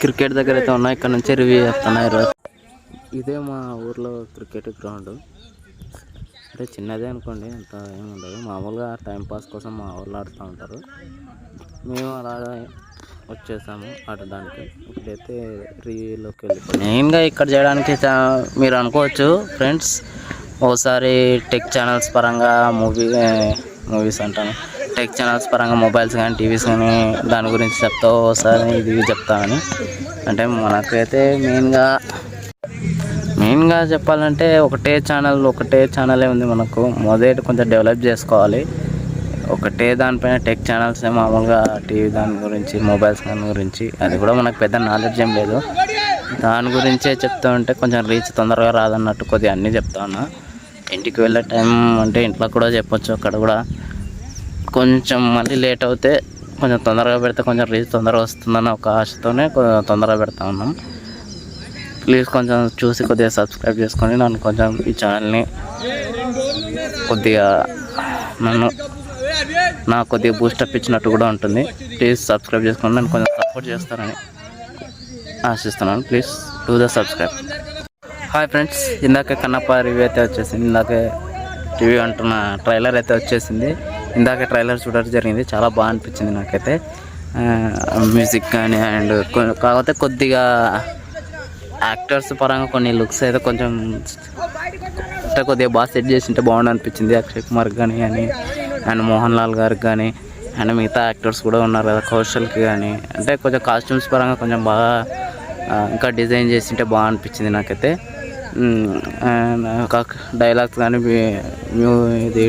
Cricket దగ్గర అయితే ఉన్నా, ఇక్కడ నుంచి రివ్యూ చేస్తున్నారు. ఇదే మా ఊర్లో క్రికెట్ గ్రౌండ్. అంటే చిన్నదే అనుకోండి, అంత ఏమి ఉండదు. మామూలుగా టైంపాస్ కోసం మా ఊళ్ళో ఆడుతూ ఉంటారు. మేము అలా వచ్చేసాము ఆడడానికి. ఇప్పుడైతే రివ్యూలోకి వెళ్ళిపోయి మెయిన్గా ఇక్కడ చేయడానికి మీరు అనుకోవచ్చు ఫ్రెండ్స్, ఓసారి టెక్ ఛానల్స్ పరంగా మూవీస్ అంటాను, టెక్ ఛానల్స్ పరంగా మొబైల్స్ కానీ టీవీస్ కానీ దాని గురించి చెప్తావు, ఒకసారి ఇది చెప్తామని. అంటే మనకైతే మెయిన్గా చెప్పాలంటే ఒకటే ఛానలే ఉంది మనకు. మొదటి కొంచెం డెవలప్ చేసుకోవాలి. ఒకటే దానిపైన టెక్ ఛానల్స్ మామూలుగా టీవీ దాని గురించి, మొబైల్స్ దాని గురించి, అది కూడా మనకు పెద్ద నాలెడ్జ్ ఏం లేదు. దాని గురించే చెప్తా ఉంటే కొంచెం రీచ్ తొందరగా రాదన్నట్టు కొద్దిగా అన్నీ చెప్తా ఉన్నా. ఇంటికి వెళ్ళే టైం అంటే ఇంట్లో కూడా చెప్పొచ్చు, అక్కడ కూడా కొంచెం మళ్ళీ లేట్ అవుతే కొంచెం తొందరగా పెడితే కొంచెం రీచ్ తొందరగా వస్తుందన్న ఒక ఆశతోనే తొందరగా పెడతా ఉన్నాం. ప్లీజ్ కొంచెం చూసి కొద్దిగా సబ్స్క్రైబ్ చేసుకొని నన్ను కొంచెం ఈ ఛానల్ని కొద్దిగా నాకు కొద్దిగా బూస్టప్ ఇచ్చినట్టు కూడా ఉంటుంది. ప్లీజ్ సబ్స్క్రైబ్ చేసుకొని నన్ను కొంచెం సపోర్ట్ చేస్తారని ఆశిస్తున్నాను. Please do the subscribe. Hi friends, ఇందాక కన్నప్ప రివ్యూ అయితే వచ్చేసింది. ఇందాకే రివ్యూ అంటున్న ట్రైలర్ అయితే వచ్చేసింది. ఇందాక ట్రైలర్ చూడడం జరిగింది. చాలా బాగా అనిపించింది నాకైతే. మ్యూజిక్ కానీ అండ్ కాకపోతే కొద్దిగా యాక్టర్స్ పరంగా కొన్ని లుక్స్ అయితే కొంచెం అంటే కొద్దిగా బాగా సెట్ చేసింటే బాగుండు అనిపించింది. అక్షయ్ కుమార్ కానీ అండ్ మోహన్ లాల్ గారికి కానీ అండ్ మిగతా యాక్టర్స్ కూడా ఉన్నారు కదా, కౌశల్కి కానీ. అంటే కొంచెం కాస్ట్యూమ్స్ పరంగా కొంచెం బాగా ఇంకా డిజైన్ చేసింటే బాగా అనిపించింది నాకైతే. డైలాగ్స్ కానీ ఇది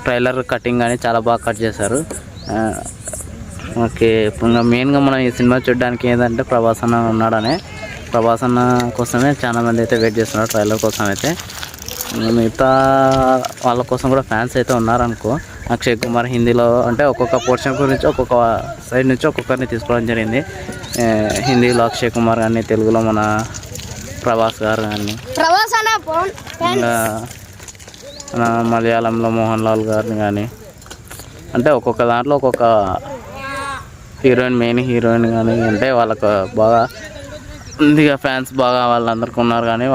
ట్రైలర్ కటింగ్ కానీ చాలా బాగా కట్ చేశారు. ఓకే, ఇంకా మెయిన్గా మనం ఈ సినిమా చూడడానికి ఏంటంటే ప్రభాస్ అన్న ఉన్నాడనే, ప్రభాస్ అన్న కోసమే చాలా మంది అయితే వెయిట్ చేస్తున్నారు ట్రైలర్ కోసం అయితే. మిగతా వాళ్ళ కోసం కూడా ఫ్యాన్స్ అయితే ఉన్నారనుకో. అక్షయ్ కుమార్ హిందీలో అంటే ఒక్కొక్క పోర్షన్ గురించి ఒక్కొక్క సైడ్ నుంచి ఒక్కొక్కరిని తీసుకోవడం జరిగింది. హిందీలో అక్షయ్ కుమార్ కానీ, తెలుగులో మన ప్రభాస్ గారు కానీ, ఇంకా మలయాళంలో మోహన్ లాల్ గారిని కానీ, అంటే ఒక్కొక్క దాంట్లో ఒక్కొక్క మెయిన్ హీరోయిన్ కానీ, అంటే వాళ్ళకు బాగా ఉందిగా ఫ్యాన్స్ బాగా వాళ్ళందరికీ ఉన్నారు. కానీ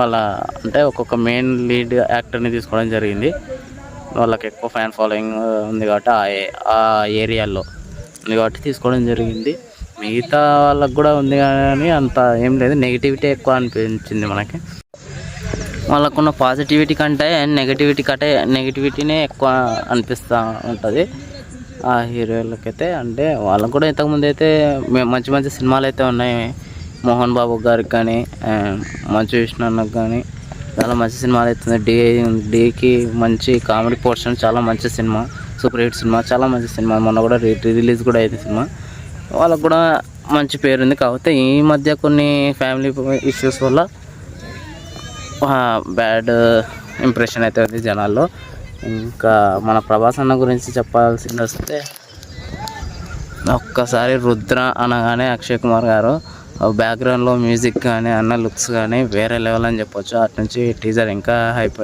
అంటే ఒక్కొక్క మెయిన్ లీడ్ యాక్టర్ని తీసుకోవడం జరిగింది. వాళ్ళకి ఎక్కువ ఫ్యాన్ ఫాలోయింగ్ ఉంది కాబట్టి ఆ ఏరియాలో ఉంది కాబట్టి తీసుకోవడం జరిగింది. మిగతా వాళ్ళకు కూడా ఉంది కానీ అంత ఏం లేదు, నెగిటివిటీ ఎక్కువ అనిపించింది మనకి. వాళ్ళకున్న పాజిటివిటీ కంటే నెగిటివిటీనే ఎక్కువ అనిపిస్తూ ఉంటుంది ఆ హీరోలకైతే. అంటే వాళ్ళకు కూడా ఇంతకుముందు అయితే మంచి మంచి సినిమాలు అయితే ఉన్నాయి. మోహన్ బాబు గారికి కానీ, మంచు విష్ణు అన్నకు కానీ చాలా మంచి సినిమాలు అవుతుంది. డీకి మంచి కామెడీ పోర్షన్, చాలా మంచి సినిమా, సూపర్ హిట్ సినిమా, చాలా మంచి సినిమా. మొన్న కూడా రిలీజ్ కూడా అయింది సినిమా. వాళ్ళకు కూడా మంచి పేరుంది. కాకపోతే ఈ మధ్య కొన్ని ఫ్యామిలీ ఇష్యూస్ వల్ల బ్యాడ్ ఇంప్రెషన్ అయితే ఉంది జనాల్లో. ఇంకా మన ప్రభాస్ అన్న గురించి చెప్పాల్సింది వస్తే, ఒక్కసారి రుద్ర అనగానే అక్షయ్ కుమార్ గారు బ్యాక్గ్రౌండ్లో మ్యూజిక్ కానీ అన్న లుక్స్ కానీ వేరే లెవెల్ అని చెప్పొచ్చు. అటు నుంచి టీజర్ ఇంకా హైప్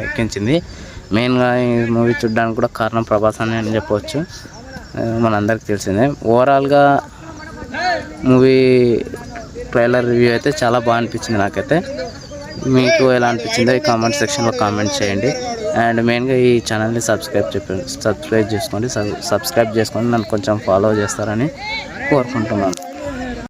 ఎక్కించింది. మెయిన్గా ఈ మూవీ చూడడానికి కూడా కారణం ప్రభాస్ అని చెప్పవచ్చు, మనందరికీ తెలిసిందే. ఓవరాల్గా మూవీ ట్రైలర్ రివ్యూ అయితే చాలా బాగా అనిపించింది నాకైతే. మీకు ఎలా అనిపించిందో ఈ కామెంట్ సెక్షన్లో కామెంట్ చేయండి. అండ్ మెయిన్గా ఈ ఛానల్ని సబ్స్క్రైబ్ చేసుకొని నన్ను కొంచెం ఫాలో చేస్తారని కోరుకుంటున్నాను.